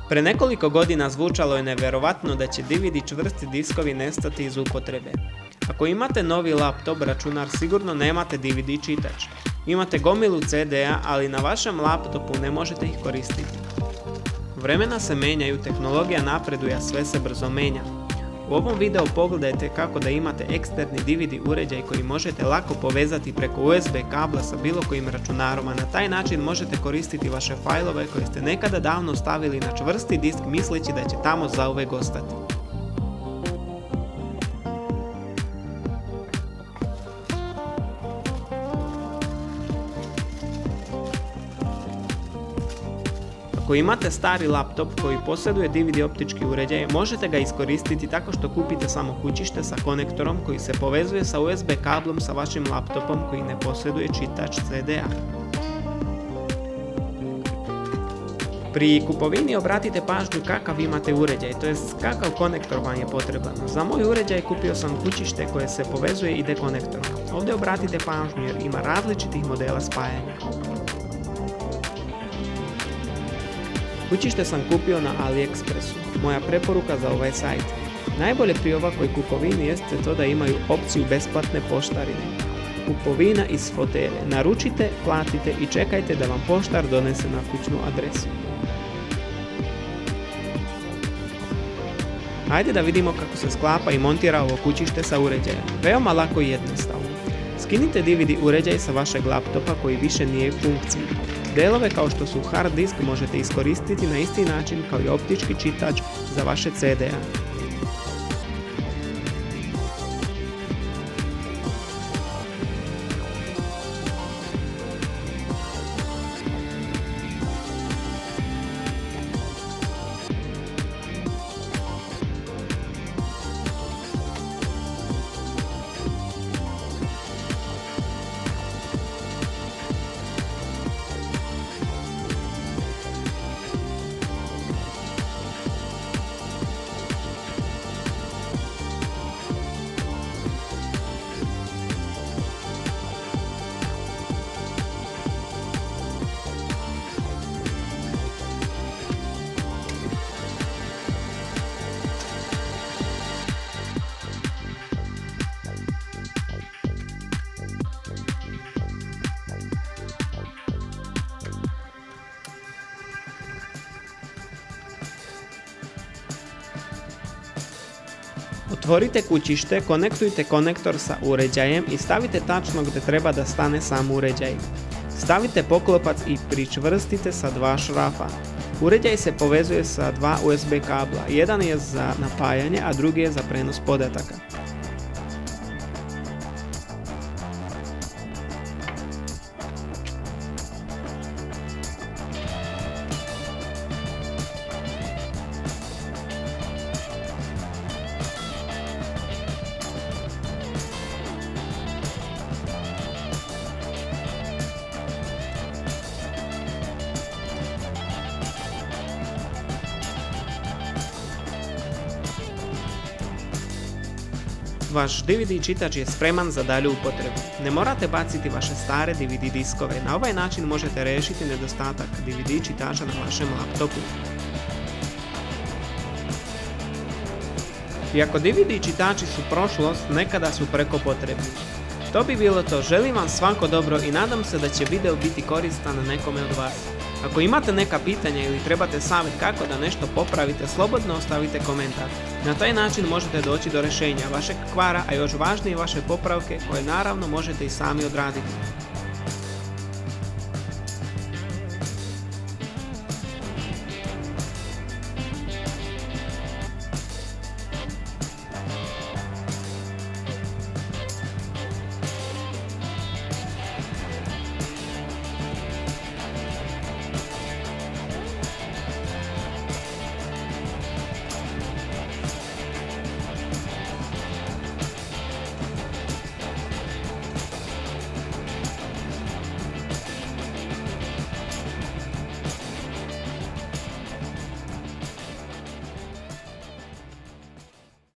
Pre nekoliko godina zvučalo je nevjerovatno da će DVD čvrsti diskovi nestati iz upotrebe. Ako imate novi laptop, računar, sigurno nemate DVD čitač. Imate gomilu CD-a, ali na vašem laptopu ne možete ih koristiti. Vremena se menjaju, tehnologija napreduje, a sve se brzo menja. U ovom videu pogledajte kako da imate eksterni DVD uređaj koji možete lako povezati preko USB kabla sa bilo kojim računarom, a na taj način možete koristiti vaše fajlove koje ste nekada davno stavili na čvrsti disk misleći da će tamo zauvek ostati. Ako imate stari laptop koji posjeduje DVD optički uređaj, možete ga iskoristiti tako što kupite samo kućište sa konektorom koji se povezuje sa USB kablom sa vašim laptopom koji ne posjeduje čitač CD-a. Pri kupovini obratite pažnju kakav imate uređaj, to jest kakav konektor vam je potreban. Za moj uređaj kupio sam kućište koje se povezuje ID konektorom. Ovdje obratite pažnju jer ima različitih modela spajanja. Kućište sam kupio na AliExpressu, moja preporuka za ovaj sajt. Najbolje pri ovakvoj kupovini jeste to da imaju opciju besplatne poštarine. Kupovina iz fotelje. Naručite, platite i čekajte da vam poštar donese na kućnu adresu. Ajde da vidimo kako se sklapa i montira ovo kućište sa uređajem. Veoma lako i jednostavno. Skinite DVD uređaj sa vašeg laptopa koji više nije u funkciji. Delove kao što su hard disk možete iskoristiti na isti način kao i optički čitač za vaše CD-a. Otvorite kućište, konektujte konektor sa uređajem i stavite tačno gdje treba da stane sam uređaj. Stavite poklopac i pričvrstite sa dva šrafa. Uređaj se povezuje sa dva USB kabla, jedan je za napajanje, a drugi je za prenos podataka. Vaš DVD čitač je spreman za dalju upotrebu. Ne morate baciti vaše stare DVD diskove, na ovaj način možete riješiti nedostatak DVD čitača na vašem laptopu. Iako DVD čitači su prošlost, nekada su preko potrebni. To bi bilo to, želim vam svako dobro i nadam se da će video biti koristan nekome od vas. Ako imate neka pitanja ili trebate savjet kako da nešto popravite, slobodno ostavite komentar. Na taj način možete doći do rješenja vašeg kvara, a još važnije vaše popravke koje naravno možete i sami odraditi.